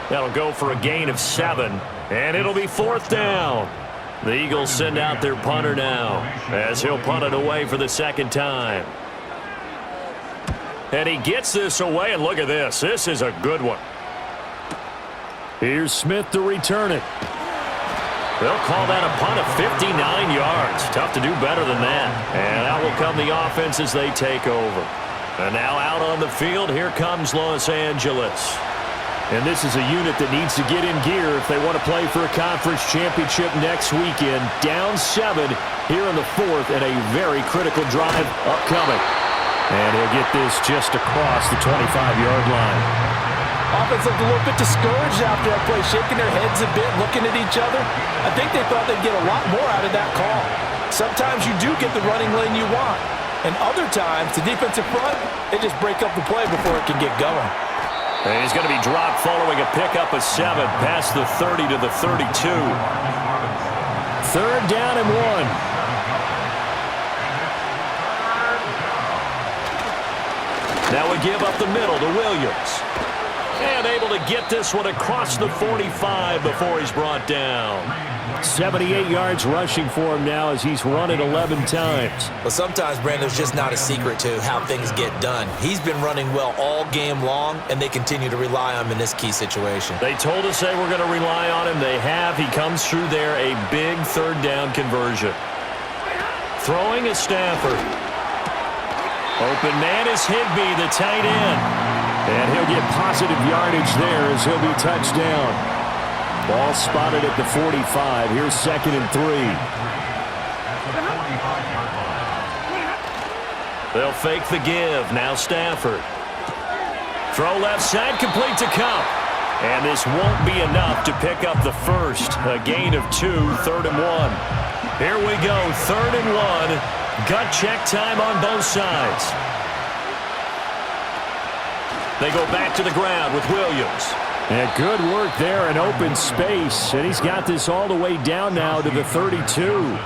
S2: That'll go for a gain of 7, and it'll be 4th down. The Eagles send out their punter now as he'll punt it away for the 2nd time. And he gets this away, and look at this. This is a good one. Here's Smith to return it. They'll call that a punt of 59 yards. Tough to do better than that. And out will come the offense as they take over. And now out on the field, here comes Los Angeles. And this is a unit that needs to get in gear if they want to play for a conference championship next weekend. Down 7 here in the 4th, and a very critical drive upcoming. And he'll get this just across the 25-yard line.
S3: Offense looked a little bit discouraged after that play, shaking their heads a bit, looking at each other. I think they thought they'd get a lot more out of that call. Sometimes you do get the running lane you want, and other times, the defensive front, they just break up the play before it can get going.
S2: And he's going to be dropped following a pickup of 7 past the 30 to the 32. 3rd down and 1. Now we give up the middle to Williams. And able to get this one across the 45 before he's brought down. 78 yards rushing for him now as he's run it 11 times.
S3: Well, sometimes, Brandon, there's just not a secret to how things get done. He's been running well all game long, and they continue to rely on him in this key situation.
S2: They told us they were going to rely on him. They have. He comes through there, a big 3rd down conversion. Throwing is Stafford. Open man is Higbee, the tight end. And he'll get positive yardage there as he'll be touched down. Ball spotted at the 45. Here's 2nd and 3. They'll fake the give. Now Stafford. Throw left side, complete to Cup. And this won't be enough to pick up the first. A gain of 2, 3rd and 1. Here we go, 3rd and 1. Gut check time on both sides. They go back to the ground with Williams. And good work there in open space. And he's got this all the way down now to the 32.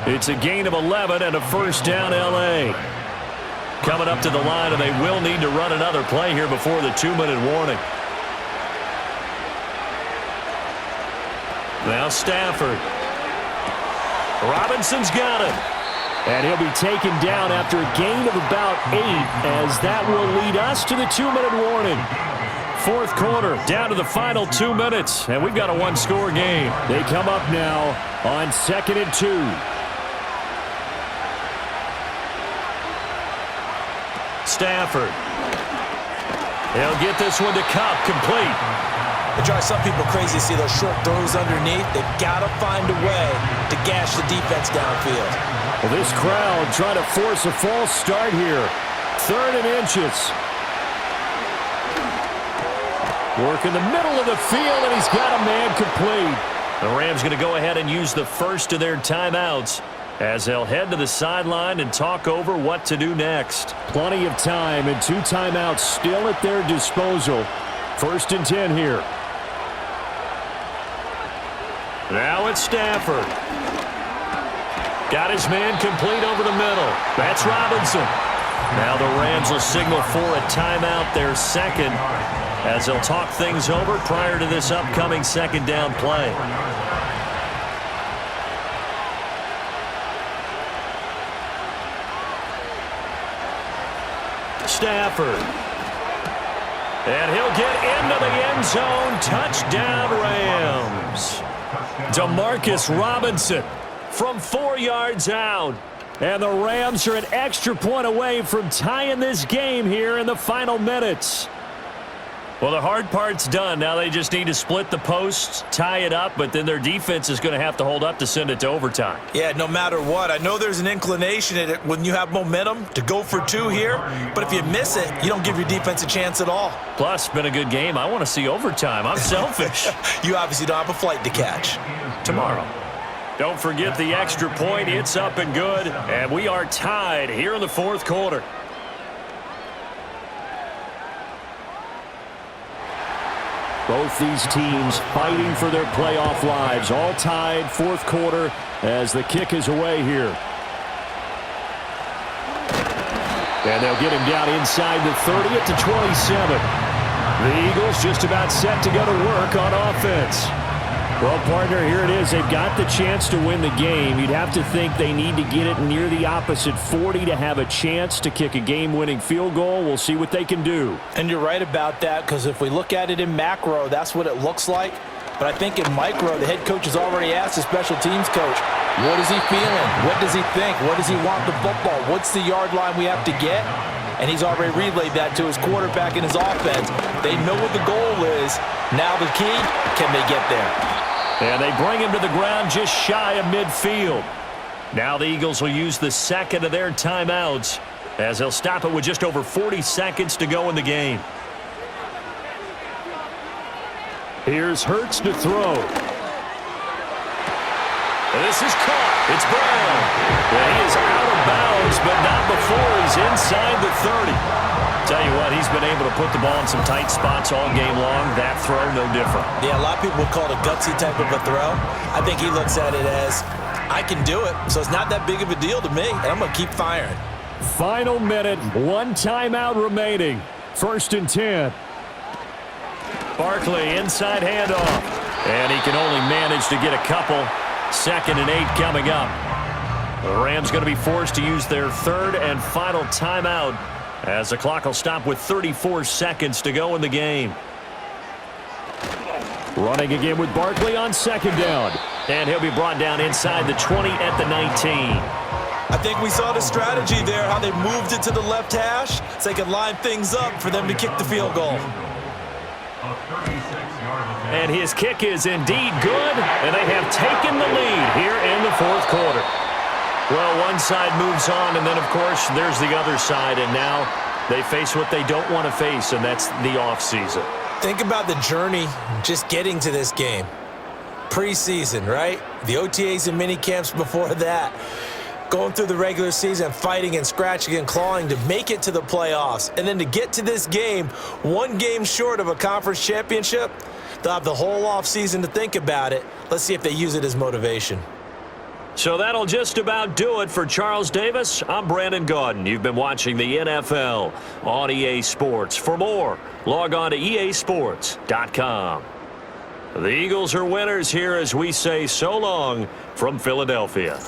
S2: It's a gain of 11 and a 1st down L.A. Coming up to the line, and they will need to run another play here before the 2-minute warning. Now Stafford. Robinson's got him. And he'll be taken down after a gain of about 8, as that will lead us to the 2-minute warning. 4th quarter, down to the final 2 minutes, and we've got a 1-score game. They come up now on 2nd and 2. Stafford. He'll get this one to Cup, complete.
S3: It drives some people crazy to see those short throws underneath. They've got to find a way to gash the defense downfield.
S2: Well, this crowd trying to force a false start here. 3rd and inches. Work in the middle of the field, and he's got a man complete. The Rams going to go ahead and use the first of their timeouts as they'll head to the sideline and talk over what to do next. Plenty of time and 2 timeouts still at their disposal. 1st and 10 here. Now it's Stafford. Got his man complete over the middle. That's Robinson. Now the Rams will signal for a timeout, their second, as they'll talk things over prior to this upcoming second down play. Stafford. And he'll get into the end zone. Touchdown, Rams. Demarcus Robinson from 4 yards out. And the Rams are an extra point away from tying this game here in the final minutes. Well, the hard part's done. Now they just need to split the posts, tie it up, but then their defense is going to have to hold up to send it to overtime.
S3: Yeah, no matter what. I know there's an inclination in it when you have momentum to go for 2 here, but if you miss it, you don't give your defense a chance at all.
S2: Plus, been a good game. I want to see overtime. I'm selfish.
S3: You obviously don't have a flight to catch.
S2: Tomorrow. Don't forget the extra point. It's up and good, and we are tied here in the fourth quarter. Both these teams fighting for their playoff lives. All tied, fourth quarter, as the kick is away here. And they'll get him down inside the 30 at the 27. The Eagles just about set to go to work on offense. Well, partner, here it is. They've got the chance to win the game. You'd have to think they need to get it near the opposite 40 to have a chance to kick a game-winning field goal. We'll see what they can do.
S3: And you're right about that, because if we look at it in macro, that's what it looks like. But I think in micro, the head coach has already asked the special teams coach, what is he feeling? What does he think? What does he want the football? What's the yard line we have to get? And he's already relayed that to his quarterback and his offense. They know what the goal is. Now the key, can they get there?
S2: And they bring him to the ground just shy of midfield. Now the Eagles will use the second of their timeouts as they'll stop it with just over 40 seconds to go in the game. Here's Hurts to throw. This is caught. It's Brown. And he is out of bounds, but not before he's inside the 30. Tell you what, he's been able to put the ball in some tight spots all game long. That throw, no different.
S3: Yeah, a lot of people would call it a gutsy type of a throw. I think he looks at it as, I can do it, so it's not that big of a deal to me, and I'm going to keep firing.
S2: Final minute, 1 timeout remaining. 1st and 10. Barkley, inside handoff. And he can only manage to get a couple. 2nd and 8 coming up. The Rams going to be forced to use their 3rd and final timeout, as the clock will stop with 34 seconds to go in the game. Running again with Barkley on 2nd down. And he'll be brought down inside the 20 at the 19.
S3: I think we saw the strategy there, how they moved it to the left hash so they could line things up for them to kick the field goal.
S2: And his kick is indeed good, and they have taken the lead here in the fourth quarter. Well, one side moves on, and then, of course, there's the other side, and now they face what they don't want to face, and that's the offseason.
S3: Think about the journey just getting to this game. Preseason, right? The OTAs and mini camps before that. Going through the regular season, fighting and scratching and clawing to make it to the playoffs. And then to get to this game, 1 game short of a conference championship, they'll have the whole offseason to think about it. Let's see if they use it as motivation.
S2: So that'll just about do it for Charles Davis. I'm Brandon Gaudin. You've been watching the NFL on EA Sports. For more, log on to easports.com. The Eagles are winners here as we say so long from Philadelphia.